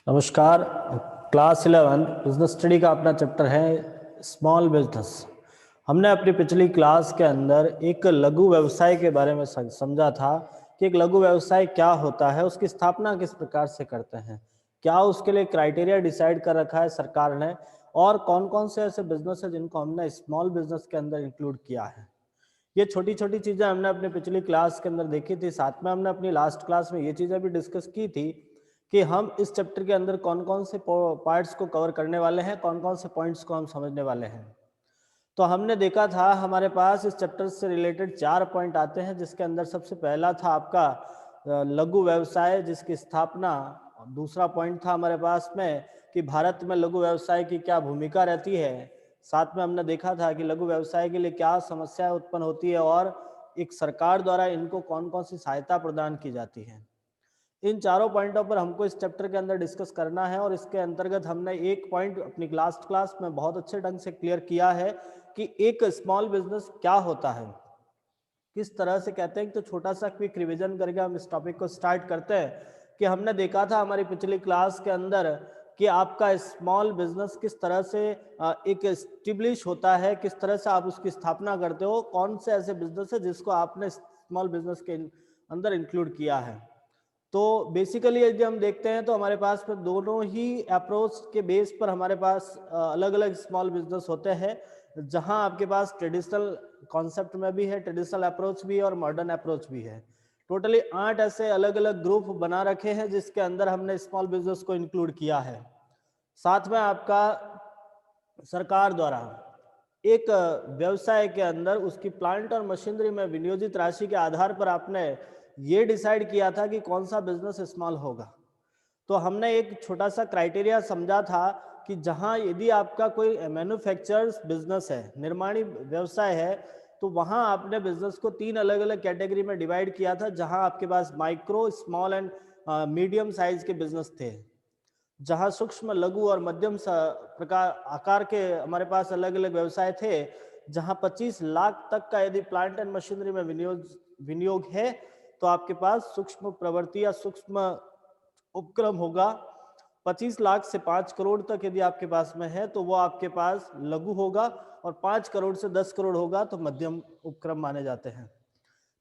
नमस्कार। Class 11 business study का अपना चैप्टर है स्मॉल बिजनेस। हमने अपनी पिछली क्लास के अंदर एक लघु व्यवसाय के बारे में समझा था कि एक लघु व्यवसाय क्या होता है, उसकी स्थापना किस प्रकार से करते हैं, क्या उसके लिए क्राइटेरिया डिसाइड कर रखा है सरकार ने, और कौन कौन से ऐसे बिजनेस है जिनको हमने स्मॉल बिजनेस के अंदर इंक्लूड किया है। ये छोटी छोटी चीजें हमने अपने पिछली क्लास के अंदर देखी थी। साथ में हमने अपनी लास्ट क्लास में ये चीजें भी डिस्कस की थी कि हम इस चैप्टर के अंदर कौन कौन से पार्ट्स को कवर करने वाले हैं, कौन कौन से पॉइंट्स को हम समझने वाले हैं। तो हमने देखा था हमारे पास इस चैप्टर से रिलेटेड 4 पॉइंट आते हैं, जिसके अंदर सबसे पहला था आपका लघु व्यवसाय जिसकी स्थापना। दूसरा पॉइंट था हमारे पास में कि भारत में लघु व्यवसाय की क्या भूमिका रहती है। साथ में हमने देखा था कि लघु व्यवसाय के लिए क्या समस्याएं उत्पन्न होती है और एक सरकार द्वारा इनको कौन कौन सी सहायता प्रदान की जाती है। इन चारों पॉइंटों पर हमको इस चैप्टर के अंदर डिस्कस करना है और इसके अंतर्गत हमने एक पॉइंट अपनी लास्ट क्लास में बहुत अच्छे ढंग से क्लियर किया है कि एक स्मॉल बिजनेस क्या होता है, किस तरह से कहते हैं। तो छोटा सा क्विक रिवीजन करके हम इस टॉपिक को स्टार्ट करते हैं कि हमने देखा था हमारी पिछली क्लास के अंदर कि आपका स्मॉल बिजनेस किस तरह से एक स्टिब्लिश होता है, किस तरह से आप उसकी स्थापना करते हो, कौन से ऐसे बिजनेस है जिसको आपने स्मॉल बिजनेस के अंदर इंक्लूड किया है। तो बेसिकली यदि हम देखते हैं तो हमारे पास में दोनों ही अप्रोच के बेस पर हमारे पास अलग अलग स्मॉल बिजनेस होते हैं, जहां आपके पास ट्रेडिशनल कॉन्सेप्ट में भी है, ट्रेडिशनल अप्रोच भी है और मॉडर्न अप्रोच भी है। टोटली 8 ऐसे अलग अलग ग्रुप बना रखे हैं जिसके अंदर हमने स्मॉल बिजनेस को इंक्लूड किया है। साथ में आपका सरकार द्वारा एक व्यवसाय के अंदर उसकी प्लांट और मशीनरी में विनियोजित राशि के आधार पर आपने ये डिसाइड किया था कि कौन सा बिजनेस स्मॉल होगा। तो हमने एक छोटा सा क्राइटेरिया समझा था कि जहां यदि आपका कोई मैन्युफैक्चरर्स बिजनेस है, निर्माणी व्यवसाय है, तो वहां आपने बिजनेस को 3 अलग अलग कैटेगरी में डिवाइड किया था, जहां आपके पास micro, small and medium size के बिजनेस थे। जहां सूक्ष्म, लघु और मध्यम प्रकार आकार के हमारे पास अलग अलग व्यवसाय थे। जहां 25 लाख तक का यदि प्लांट एंड मशीनरी में विनियोग है तो आपके पास सूक्ष्म प्रवृत्ति या सूक्ष्म उपक्रम होगा। 25 लाख से 5 करोड़ तक यदि आपके पास में है तो वो आपके पास लघु होगा, और 5 करोड़ से 10 करोड़ होगा तो मध्यम उपक्रम माने जाते हैं।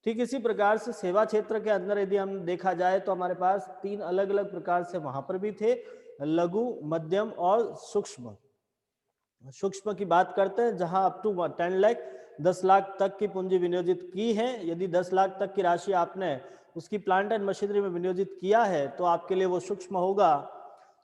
ठीक इसी प्रकार से सेवा क्षेत्र के अंदर यदि हम देखा जाए तो हमारे पास 3 अलग अलग प्रकार से वहां पर भी थे, लघु, मध्यम और सूक्ष्म। सूक्ष्म की बात करते हैं जहां अप टू 10 लाख 10 लाख तक की पूंजी विनियोजित की है। यदि 10 लाख तक की राशि आपने उसकी प्लांट एंड मशीनरी में विनियोजित किया है तो आपके लिए वो सूक्ष्म होगा।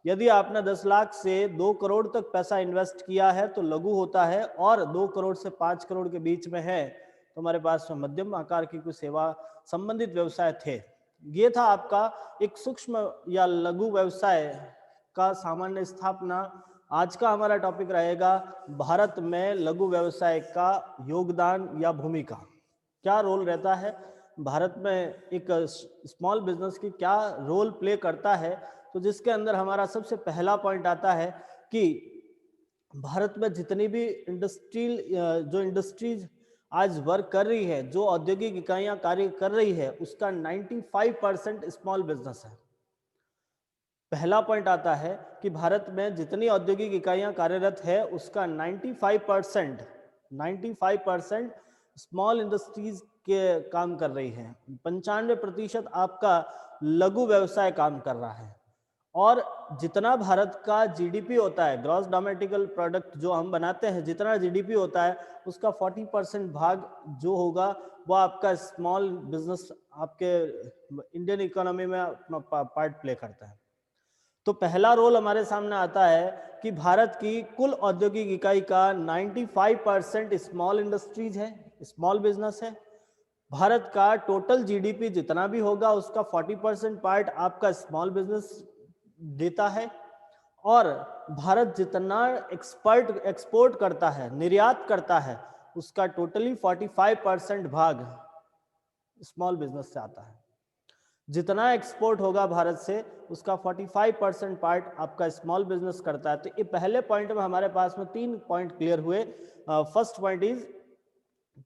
यदि आपने 10 लाख से 2 करोड़ तक पैसा इन्वेस्ट किया है तो लघु होता है, और 2 करोड़ से 5 करोड़ के बीच में है तो हमारे पास में मध्यम आकार की कुछ सेवा संबंधित व्यवसाय थे। ये था आपका एक सूक्ष्म या लघु व्यवसाय का सामान्य स्थापना। आज का हमारा टॉपिक रहेगा भारत में लघु व्यवसाय का योगदान या भूमिका, क्या रोल रहता है भारत में, एक स्मॉल बिजनेस की क्या रोल प्ले करता है। तो जिसके अंदर हमारा सबसे पहला पॉइंट आता है कि भारत में जितनी भी इंडस्ट्रीज आज वर्क कर रही है, जो औद्योगिक इकाइयां कार्य कर रही है, उसका 95% स्मॉल बिजनेस है। पहला पॉइंट आता है कि भारत में जितनी औद्योगिक इकाइयां कार्यरत है उसका 95% स्मॉल इंडस्ट्रीज के काम कर रही है। 95% आपका लघु व्यवसाय काम कर रहा है। और जितना भारत का जीडीपी होता है, ग्रॉस डोमेस्टिकल प्रोडक्ट जो हम बनाते हैं, जितना जीडीपी होता है उसका 40% भाग जो होगा वो आपका स्मॉल बिजनेस आपके इंडियन इकोनॉमी में अपना पार्ट प्ले करता है। तो पहला रोल हमारे सामने आता है कि भारत की कुल औद्योगिक इकाई का 95% स्मॉल इंडस्ट्रीज है, स्मॉल बिजनेस है। भारत का टोटल जीडीपी जितना भी होगा उसका 40% पार्ट आपका स्मॉल बिजनेस देता है। और भारत जितना एक्सपोर्ट करता है, निर्यात करता है, उसका टोटली 45% भाग स्मॉल बिजनेस से आता है। जितना एक्सपोर्ट होगा भारत से उसका 45% पार्ट आपका स्मॉल बिजनेस करता है। तो ये पहले पॉइंट में हमारे पास में 3 पॉइंट क्लियर हुए। फर्स्ट पॉइंट इज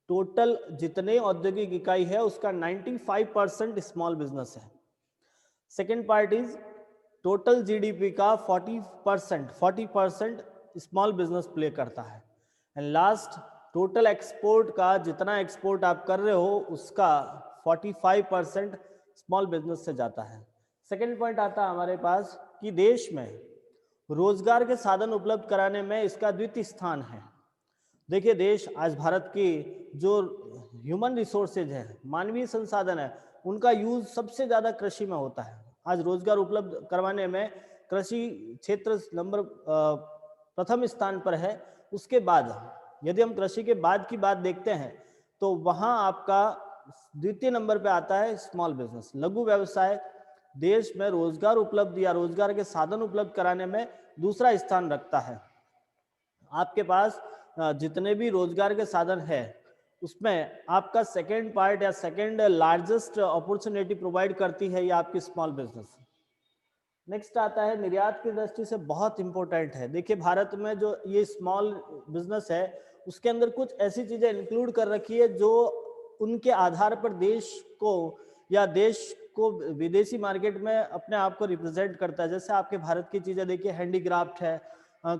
टोटल जितने औद्योगिक इकाई है उसका 95% स्मॉल बिजनेस है। Second part is total GDP का 40% स्मॉल बिजनेस प्ले करता है। एंड लास्ट, टोटल एक्सपोर्ट का जितना एक्सपोर्ट आप कर रहे हो उसका 45% स्मॉल बिजनेस से जाता है। सेकेंड पॉइंट आता है हमारे पास कि देश में रोजगार के साधन उपलब्ध कराने में इसका द्वितीय स्थान है। देखिए, देश आज भारत की जो ह्यूमन रिसोर्सेज है, मानवीय संसाधन है, उनका यूज सबसे ज्यादा कृषि में होता है। आज रोजगार उपलब्ध करवाने में कृषि क्षेत्र नंबर प्रथम स्थान पर है। उसके बाद यदि हम कृषि के बाद की बात देखते हैं तो वहां आपका द्वितीय नंबर पे आता है स्मॉल बिजनेस, लघु व्यवसाय। देश में रोजगार उपलब्ध या रोजगार के साधन उपलब्ध कराने में दूसरा स्थान रखता है। आपके पास जितने भी रोजगार के साधन है उसमें आपका सेकेंड पार्ट या सेकेंड लार्जेस्ट अपॉर्चुनिटी प्रोवाइड करती है या आपकी स्मॉल बिजनेस। नेक्स्ट आता है निर्यात की दृष्टि से बहुत इंपॉर्टेंट है। देखिए, भारत में जो ये स्मॉल बिजनेस है उसके अंदर कुछ ऐसी चीजें इंक्लूड कर रखी है जो उनके आधार पर देश को या देश को विदेशी मार्केट में अपने आप को रिप्रेजेंट करता है। जैसे आपके भारत की चीजें देखिए, हैंडीक्राफ्ट है,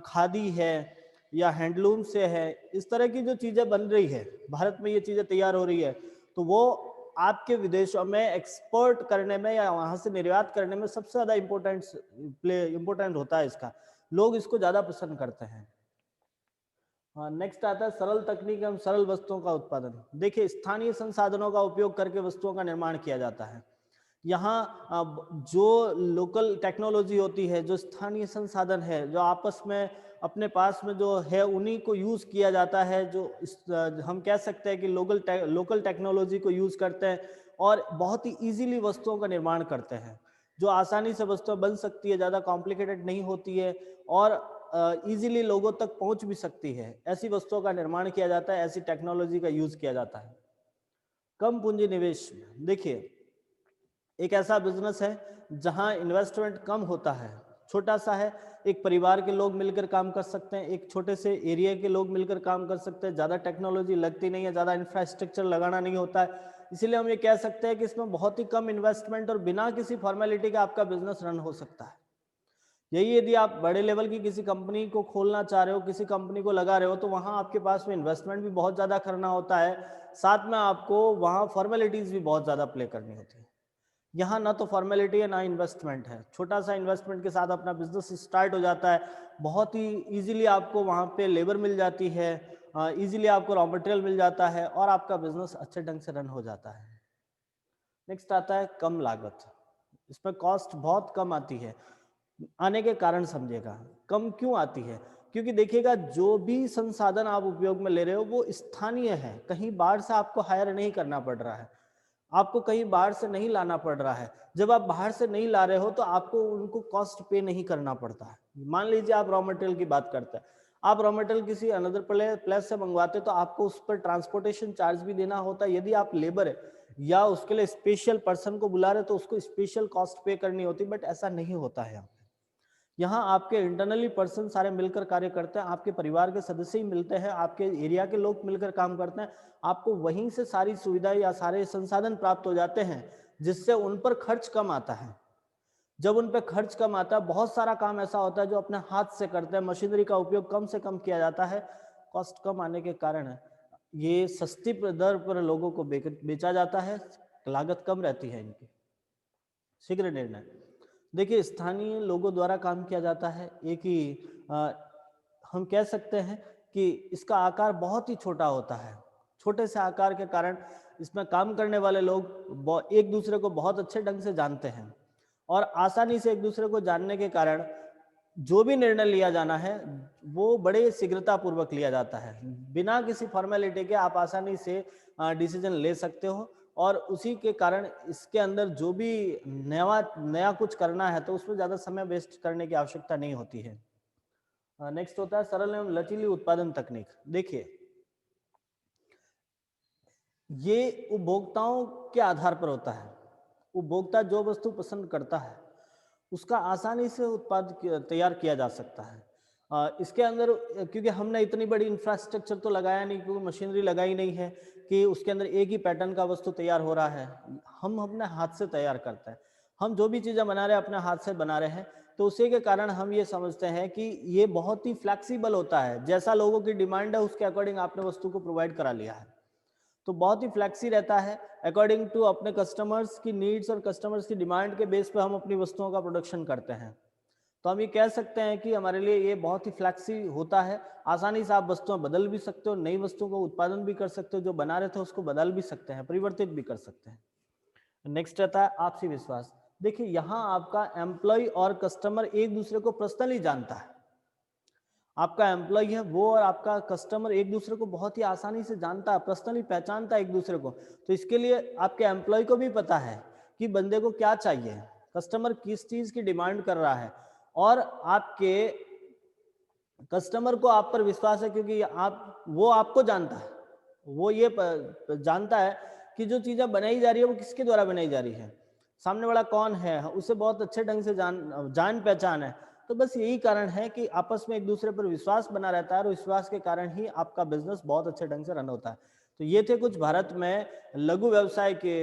खादी है या हैंडलूम से है, इस तरह की जो चीजें बन रही है भारत में, ये चीजें तैयार हो रही है, तो वो आपके विदेशों में एक्सपोर्ट करने में या वहां से निर्यात करने में सबसे ज्यादा इम्पोर्टेंट होता है। इसका लोग इसको ज्यादा पसंद करते हैं। नेक्स्ट आता है सरल तकनीक एवं सरल वस्तुओं का उत्पादन। देखिए, स्थानीय संसाधनों का उपयोग करके वस्तुओं का निर्माण किया जाता है। यहाँ जो लोकल टेक्नोलॉजी होती है, जो स्थानीय संसाधन है, जो आपस में अपने पास में जो है उन्हीं को यूज किया जाता है। हम कह सकते हैं कि लोकल टेक्नोलॉजी को यूज करते हैं और बहुत ही इजीली वस्तुओं का निर्माण करते हैं। जो आसानी से वस्तुएं बन सकती है, ज्यादा कॉम्प्लिकेटेड नहीं होती है और इजीली लोगों तक पहुंच भी सकती है, ऐसी वस्तुओं का निर्माण किया जाता है, ऐसी टेक्नोलॉजी का यूज किया जाता है। कम पूंजी निवेश। देखिए, एक ऐसा बिजनेस है जहां इन्वेस्टमेंट कम होता है, छोटा सा है, एक परिवार के लोग मिलकर काम कर सकते हैं, एक छोटे से एरिया के लोग मिलकर काम कर सकते हैं, ज्यादा टेक्नोलॉजी लगती नहीं है, ज्यादा इंफ्रास्ट्रक्चर लगाना नहीं होता है। इसीलिए हम ये कह सकते हैं कि इसमें बहुत ही कम इन्वेस्टमेंट और बिना किसी फॉर्मेलिटी के आपका बिजनेस रन हो सकता है। यही यदि आप बड़े लेवल की किसी कंपनी को खोलना चाह रहे हो, किसी कंपनी को लगा रहे हो, तो वहां आपके पास में इन्वेस्टमेंट भी बहुत ज्यादा करना होता है, साथ में आपको वहां फॉर्मेलिटीज भी बहुत ज्यादा प्ले करनी होती है। यहाँ ना तो फॉर्मेलिटी है ना इन्वेस्टमेंट है, छोटा सा इन्वेस्टमेंट के साथ अपना बिजनेस स्टार्ट हो जाता है। बहुत ही इजीली आपको वहाँ पे लेबर मिल जाती है, इजीली आपको रॉ मटेरियल मिल जाता है और आपका बिजनेस अच्छे ढंग से रन हो जाता है। नेक्स्ट आता है कम लागत। इसमें कॉस्ट बहुत कम आती है। आने के कारण समझिएगा, कम क्यों आती है? क्योंकि देखिएगा, जो भी संसाधन आप उपयोग में ले रहे हो वो स्थानीय है, कहीं बाहर से आपको हायर नहीं करना पड़ रहा है, आपको कहीं बाहर से नहीं लाना पड़ रहा है। जब आप बाहर से नहीं ला रहे हो तो आपको उनको कॉस्ट पे नहीं करना पड़ता है। मान लीजिए आप रॉ मटेरियल की बात करते हैं, आप रॉ मटेरियल किसी अनदर प्लेस से मंगवाते तो आपको उस पर ट्रांसपोर्टेशन चार्ज भी देना होता है। यदि आप लेबर है या उसके लिए स्पेशल पर्सन को बुला रहे तो उसको स्पेशल कॉस्ट पे करनी होती, बट ऐसा नहीं होता है। यहाँ आपके इंटरनली पर्सन सारे मिलकर कार्य करते हैं, आपके परिवार के सदस्य ही मिलते हैं, आपके एरिया के लोग मिलकर काम करते हैं, आपको वहीं से सारी सुविधाएं या सारे संसाधन प्राप्त हो जाते हैं, जिससे उन पर खर्च कम आता है। जब उन पर खर्च कम आता है, बहुत सारा काम ऐसा होता है जो अपने हाथ से करते हैं, मशीनरी का उपयोग कम से कम किया जाता है, कॉस्ट कम आने के कारण ये सस्ती दर पर लोगों को बेचा जाता है, लागत कम रहती है इनकी। शीघ्र निर्णय। देखिए, स्थानीय लोगों द्वारा काम किया जाता है। एक ही हम कह सकते हैं कि इसका आकार बहुत ही छोटा होता है। छोटे से आकार के कारण इसमें काम करने वाले लोग एक दूसरे को बहुत अच्छे ढंग से जानते हैं और आसानी से एक दूसरे को जानने के कारण जो भी निर्णय लिया जाना है वो बड़े शीघ्रता पूर्वक लिया जाता है। बिना किसी फॉर्मेलिटी के आप आसानी से डिसीजन ले सकते हो और उसी के कारण इसके अंदर जो भी नया कुछ करना है तो उसमें ज्यादा समय वेस्ट करने की आवश्यकता नहीं होती है। नेक्स्ट होता है सरल एवं लचीली उत्पादन तकनीक। देखिए, ये उपभोक्ताओं के आधार पर होता है। उपभोक्ता जो वस्तु पसंद करता है उसका आसानी से उत्पाद तैयार किया जा सकता है। इसके अंदर क्योंकि हमने इतनी बड़ी इंफ्रास्ट्रक्चर तो लगाया नहीं, क्योंकि मशीनरी लगाई नहीं है कि उसके अंदर एक ही पैटर्न का वस्तु तैयार हो रहा है, हम अपने हाथ से तैयार करते हैं। हम जो भी चीज़ें बना रहे हैं अपने हाथ से बना रहे हैं, तो उसी के कारण हम ये समझते हैं कि ये बहुत ही फ्लेक्सिबल होता है। जैसा लोगों की डिमांड है उसके अकॉर्डिंग आपने वस्तु को प्रोवाइड करा लिया है, तो बहुत ही फ्लेक्सी रहता है। अकॉर्डिंग टू अपने कस्टमर्स की नीड्स और कस्टमर्स की डिमांड के बेस पे हम अपनी वस्तुओं का प्रोडक्शन करते हैं। तो हम ये कह सकते हैं कि हमारे लिए ये बहुत ही फ्लेक्सी होता है। आसानी से आप वस्तुएं बदल भी सकते हो, नई वस्तुओं को उत्पादन भी कर सकते हो, जो बना रहे थे उसको बदल भी सकते हैं, परिवर्तित भी कर सकते हैं। नेक्स्ट रहता है आपसी विश्वास। देखिए यहाँ आपका एम्प्लॉय और कस्टमर एक दूसरे को पर्सनली जानता है। आपका एम्प्लॉय है वो और आपका कस्टमर एक दूसरे को बहुत ही आसानी से जानता है, पर्सनली पहचानता है एक दूसरे को। तो इसके लिए आपके एम्प्लॉय को भी पता है कि बंदे को क्या चाहिए, कस्टमर किस चीज की डिमांड कर रहा है, और आपके कस्टमर को आप पर विश्वास है क्योंकि वो आपको जानता है। वो ये जानता है कि जो चीजें बनाई जा रही है वो किसके द्वारा बनाई जा रही है, सामने वाला कौन है, उसे बहुत अच्छे ढंग से जान पहचान है। तो बस यही कारण है कि आपस में एक दूसरे पर विश्वास बना रहता है और विश्वास के कारण ही आपका बिजनेस बहुत अच्छे ढंग से रन होता है। तो ये थे कुछ भारत में लघु व्यवसाय के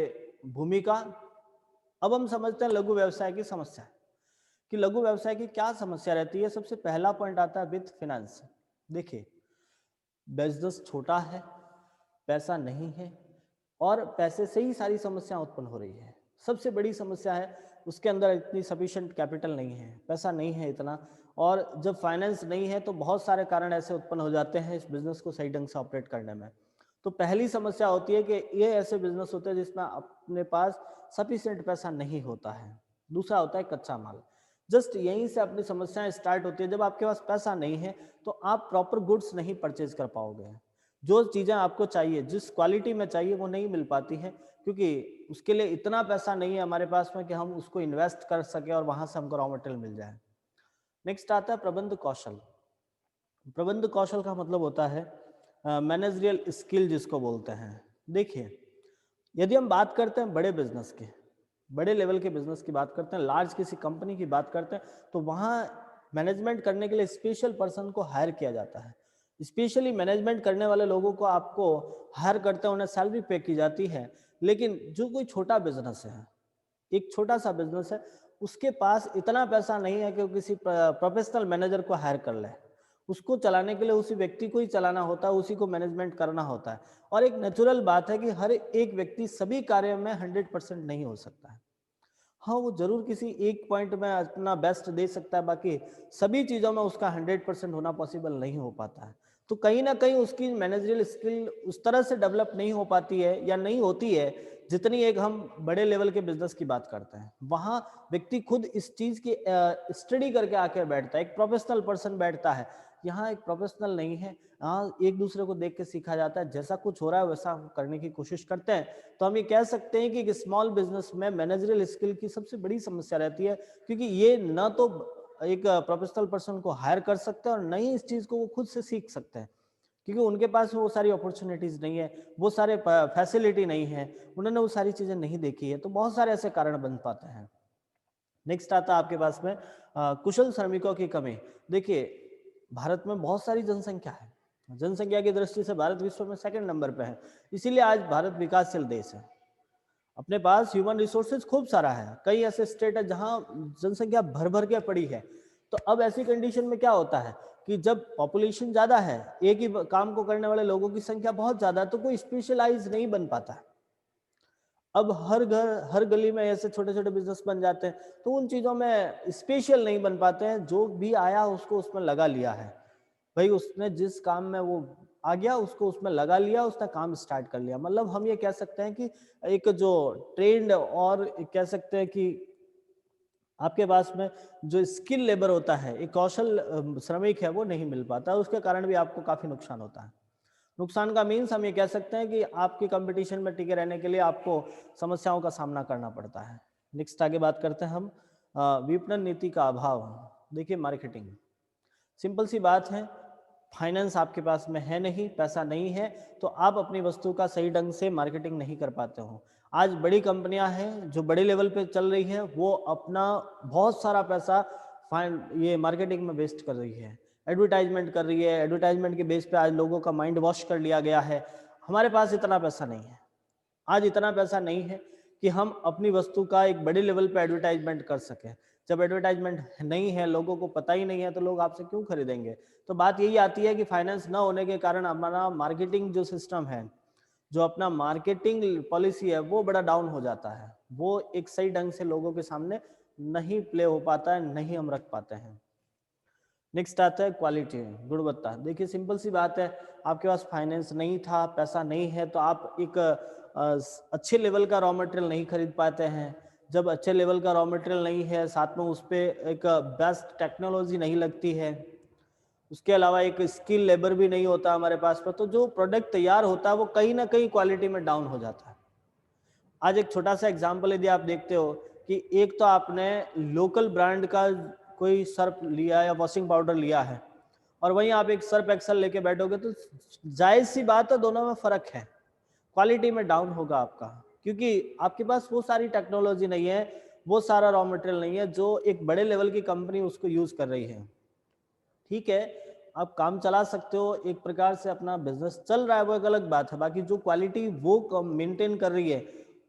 भूमिका। अब हम समझते हैं लघु व्यवसाय की समस्या कि लघु व्यवसाय की क्या समस्या रहती है। सबसे पहला पॉइंट आता है वित्त फिनेंस। देखिए बिजनेस छोटा है, पैसा नहीं है और पैसे से ही सारी समस्याएं उत्पन्न हो रही है। सबसे बड़ी समस्या है उसके अंदर इतनी सफिशिएंट कैपिटल नहीं है, पैसा नहीं है इतना, और जब फाइनेंस नहीं है तो बहुत सारे कारण ऐसे उत्पन्न हो जाते हैं इस बिजनेस को सही ढंग से ऑपरेट करने में। तो पहली समस्या होती है कि ये ऐसे बिजनेस होते हैं जिसमें अपने पास सफिशिएंट पैसा नहीं होता है। दूसरा होता है कच्चा माल। जस्ट यहीं से अपनी समस्याएं स्टार्ट होती है। जब आपके पास पैसा नहीं है तो आप प्रॉपर गुड्स नहीं परचेज कर पाओगे। जो चीज़ें आपको चाहिए, जिस क्वालिटी में चाहिए, वो नहीं मिल पाती है क्योंकि उसके लिए इतना पैसा नहीं है हमारे पास में कि हम उसको इन्वेस्ट कर सके और वहां से हमको रॉ मटेरियल मिल जाए। नेक्स्ट आता है प्रबंध कौशल। प्रबंध कौशल का मतलब होता है मैनेजरियल स्किल जिसको बोलते हैं। देखिए यदि हम बात करते हैं बड़े बिजनेस के, बड़े लेवल के बिजनेस की बात करते हैं, लार्ज किसी कंपनी की बात करते हैं, तो वहाँ मैनेजमेंट करने के लिए स्पेशल पर्सन को हायर किया जाता है। स्पेशली मैनेजमेंट करने वाले लोगों को आपको हायर करते हैं, उन्हें सैलरी पे की जाती है। लेकिन जो कोई छोटा बिजनेस है, एक छोटा सा बिजनेस है, उसके पास इतना पैसा नहीं है कि वो किसी प्रोफेशनल मैनेजर को हायर कर ले। उसको चलाने के लिए उसी व्यक्ति को ही चलाना होता है, उसी को मैनेजमेंट करना होता है। और एक नेचुरल बात है कि हर एक व्यक्ति सभी कार्यों में 100% नहीं हो सकता है। हाँ, वो जरूर किसी एक पॉइंट में अपना बेस्ट दे सकता है, बाकी सभी चीजों में उसका 100% होना पॉसिबल नहीं हो पाता है। तो कहीं ना कहीं उसकी मैनेजरियल स्किल उस तरह से डेवलप नहीं हो पाती है या नहीं होती है जितनी एक हम बड़े लेवल के बिजनेस की बात करते हैं। वहां व्यक्ति खुद इस चीज की स्टडी करके आके बैठता है, एक प्रोफेशनल पर्सन बैठता है। यहाँ एक प्रोफेशनल नहीं है, यहाँ एक दूसरे को देख के सीखा जाता है, जैसा कुछ हो रहा है वैसा करने की कोशिश करते हैं। तो हम ये कह सकते हैं कि स्मॉल बिजनेस में मैनेजरियल स्किल की सबसे बड़ी समस्या रहती है, क्योंकि ये ना तो एक प्रोफेशनल पर्सन को हायर कर सकते हैं और न ही इस चीज को वो खुद से सीख सकते हैं, क्योंकि उनके पास वो सारी अपॉर्चुनिटीज नहीं है, वो सारे फैसिलिटी नहीं है, उन्होंने वो सारी चीजें नहीं देखी है। तो बहुत सारे ऐसे कारण बन पाते हैं। नेक्स्ट आता है आपके पास में कुशल श्रमिकों की कमी। देखिए भारत में बहुत सारी जनसंख्या है, जनसंख्या की दृष्टि से भारत विश्व में सेकंड नंबर पे है, इसीलिए आज भारत विकासशील देश है। अपने पास ह्यूमन रिसोर्सेज खूब सारा है, कई ऐसे स्टेट है जहां जनसंख्या भर भर के पड़ी है। तो अब ऐसी कंडीशन में क्या होता है कि जब पॉपुलेशन ज्यादा है, एक ही काम को करने वाले लोगों की संख्या बहुत ज्यादा है, तो कोई स्पेशलाइज नहीं बन पाता है। अब हर घर हर गली में ऐसे छोटे छोटे बिजनेस बन जाते हैं, तो उन चीजों में स्पेशल नहीं बन पाते हैं। जो भी आया उसको उसमें लगा लिया है, भाई उसने जिस काम में वो आ गया उसको उसमें लगा लिया, उसने काम स्टार्ट कर लिया। मतलब हम ये कह सकते हैं कि एक जो ट्रेंड और कह सकते हैं कि आपके पास में जो स्किल लेबर होता है, एक कौशल श्रमिक है, वो नहीं मिल पाता, उसके कारण भी आपको काफी नुकसान होता है। नुकसान का मीन्स हम ये कह सकते हैं कि आपकी कंपटीशन में टिके रहने के लिए आपको समस्याओं का सामना करना पड़ता है। नेक्स्ट आगे बात करते हैं हम विपणन नीति का अभाव। देखिए मार्केटिंग, सिंपल सी बात है, फाइनेंस आपके पास में है नहीं, पैसा नहीं है, तो आप अपनी वस्तु का सही ढंग से मार्केटिंग नहीं कर पाते हो। आज बड़ी कंपनियां हैं जो बड़े लेवल पे चल रही है, वो अपना बहुत सारा पैसा ये मार्केटिंग में वेस्ट कर रही है, एडवर्टाइजमेंट कर रही है। एडवर्टाइजमेंट के बेस पे आज लोगों का माइंड वॉश कर लिया गया है। हमारे पास इतना पैसा नहीं है, आज इतना पैसा नहीं है कि हम अपनी वस्तु का एक बड़े लेवल पे एडवर्टाइजमेंट कर सकें। जब एडवर्टाइजमेंट नहीं है, लोगों को पता ही नहीं है, तो लोग आपसे क्यों खरीदेंगे? तो बात यही आती है कि फाइनेंस ना होने के कारण हमारा मार्केटिंग जो सिस्टम है, जो अपना मार्केटिंग पॉलिसी है, वो बड़ा डाउन हो जाता है। वो एक सही ढंग से लोगों के सामने नहीं प्ले हो पाता है, नहीं हम रख पाते हैं। नेक्स्ट आता है क्वालिटी, गुणवत्ता। देखिए सिंपल सी बात है, आपके पास फाइनेंस नहीं था, पैसा नहीं है, तो आप एक अच्छे लेवल का रॉ मटेरियल नहीं खरीद पाते हैं। जब अच्छे लेवल का रॉ मटेरियल नहीं है, साथ में उस पे एक बेस्ट टेक्नोलॉजी नहीं लगती है, उसके अलावा एक स्किल लेबर भी नहीं होता हमारे पास में, तो जो प्रोडक्ट तैयार होता है वो कहीं ना कहीं क्वालिटी में डाउन हो जाता है। आज एक छोटा सा एग्जांपल यदि आप देखते हो कि एक तो आपने लोकल ब्रांड का कोई सर्फ लिया या वॉशिंग पाउडर लिया है, और वहीं आप एक सर्फ एक्सेल लेके बैठोगे, तो जायज सी बात है दोनों में फर्क है, क्वालिटी में डाउन होगा आपका, क्योंकि आपके पास वो सारी टेक्नोलॉजी नहीं है, वो सारा रॉ मटेरियल नहीं है जो एक बड़े लेवल की कंपनी उसको यूज कर रही है। ठीक है, आप काम चला सकते हो, एक प्रकार से अपना बिजनेस चल रहा है, वो एक अलग बात है। बाकी जो क्वालिटी वो मेंटेन कर रही है,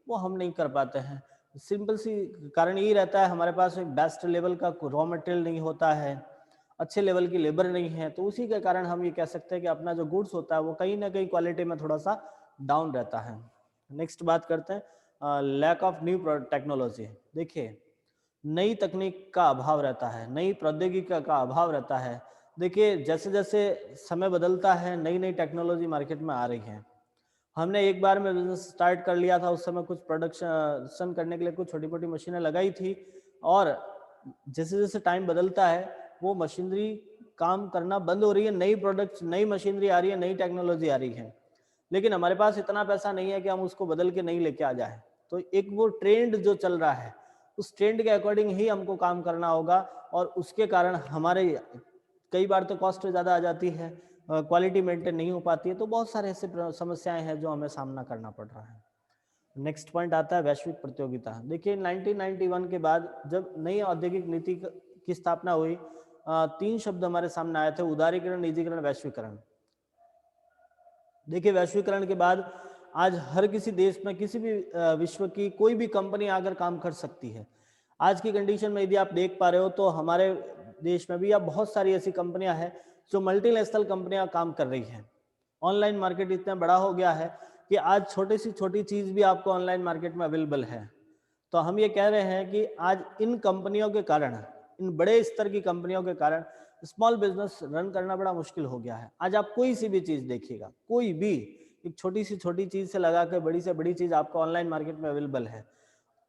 वो हम नहीं कर पाते हैं। सिंपल सी कारण यही रहता है, हमारे पास एक बेस्ट लेवल का रॉ मटेरियल नहीं होता है, अच्छे लेवल की लेबर नहीं है, तो उसी के कारण हम ये कह सकते हैं कि अपना जो गुड्स होता है वो कहीं ना कहीं क्वालिटी में थोड़ा सा डाउन रहता है। नेक्स्ट बात करते हैं लैक ऑफ न्यू टेक्नोलॉजी। देखिए, नई तकनीक का अभाव रहता है, नई प्रौद्योगिकी का अभाव रहता है। देखिए, जैसे जैसे समय बदलता है, नई नई टेक्नोलॉजी मार्केट में आ रही है। हमने एक बार में बिजनेस स्टार्ट कर लिया था, उस समय कुछ प्रोडक्शन करने के लिए कुछ छोटी मोटी मशीनें लगाई थी, और जैसे जैसे टाइम बदलता है वो मशीनरी काम करना बंद हो रही है, नई प्रोडक्ट, नई मशीनरी आ रही है, नई टेक्नोलॉजी आ रही है, लेकिन हमारे पास इतना पैसा नहीं है कि हम उसको बदल के नहीं लेके आ जाए। तो एक वो ट्रेंड जो चल रहा है, उस ट्रेंड के अकॉर्डिंग ही हमको काम करना होगा, और उसके कारण हमारे कई बार तो कॉस्ट ज़्यादा आ जाती है, क्वालिटी मेंटेन नहीं हो पाती है, तो बहुत सारे ऐसे समस्याएं हैं जो हमें सामना करना पड़ रहा है। नेक्स्ट पॉइंट आता है वैश्विक प्रतियोगिता। देखिए 1991 के बाद जब नई औद्योगिक नीति की स्थापना हुई, तीन शब्द हमारे सामने आए थे: उदारीकरण, निजीकरण, वैश्वीकरण। देखिए, वैश्वीकरण के बाद आज हर किसी देश में किसी भी विश्व की कोई भी कंपनी आकर काम कर सकती है। आज की कंडीशन में यदि आप देख पा रहे हो, तो हमारे देश में भी अब बहुत सारी ऐसी कंपनियां हैं जो मल्टीनेशनल कंपनियां काम कर रही हैं। ऑनलाइन मार्केट इतना बड़ा हो गया है कि आज छोटी सी छोटी चीज भी आपको ऑनलाइन मार्केट में अवेलेबल है। तो हम ये कह रहे हैं कि आज इन कंपनियों के कारण, इन बड़े स्तर की कंपनियों के कारण स्मॉल बिजनेस रन करना बड़ा मुश्किल हो गया है। आज आप कोई सी भी चीज देखिएगा, कोई भी एक छोटी सी छोटी चीज से लगा कर बड़ी से बड़ी चीज आपको ऑनलाइन मार्केट में अवेलेबल है।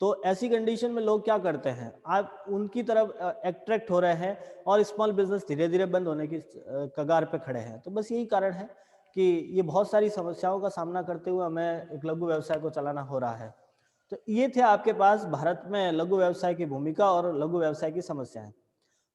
तो ऐसी कंडीशन में लोग क्या करते हैं, आप उनकी तरफ अट्रैक्ट हो रहे हैं, और स्मॉल बिजनेस धीरे धीरे बंद होने की कगार पे खड़े हैं। तो बस यही कारण है कि ये बहुत सारी समस्याओं का सामना करते हुए हमें एक लघु व्यवसाय को चलाना हो रहा है। तो ये थे आपके पास भारत में लघु व्यवसाय की भूमिका और लघु व्यवसाय की समस्याएं।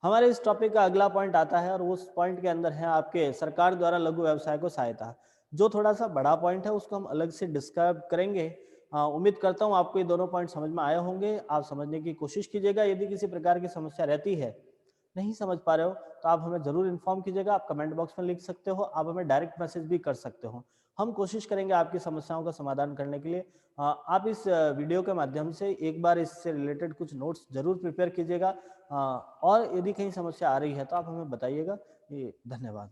हमारे इस टॉपिक का अगला पॉइंट आता है, और उस पॉइंट के अंदर है आपके सरकार द्वारा लघु व्यवसाय को सहायता। जो थोड़ा सा बड़ा पॉइंट है, उसको हम अलग से डिस्क्राइब करेंगे। उम्मीद करता हूँ आपको ये दोनों पॉइंट समझ में आए होंगे। आप समझने की कोशिश कीजिएगा। यदि किसी प्रकार की समस्या रहती है, नहीं समझ पा रहे हो, तो आप हमें जरूर इन्फॉर्म कीजिएगा। आप कमेंट बॉक्स में लिख सकते हो, आप हमें डायरेक्ट मैसेज भी कर सकते हो। हम कोशिश करेंगे आपकी समस्याओं का समाधान करने के लिए। आप इस वीडियो के माध्यम से एक बार इससे रिलेटेड कुछ नोट्स जरूर प्रिपेयर कीजिएगा, और यदि कहीं समस्या आ रही है तो आप हमें बताइएगा। ये धन्यवाद।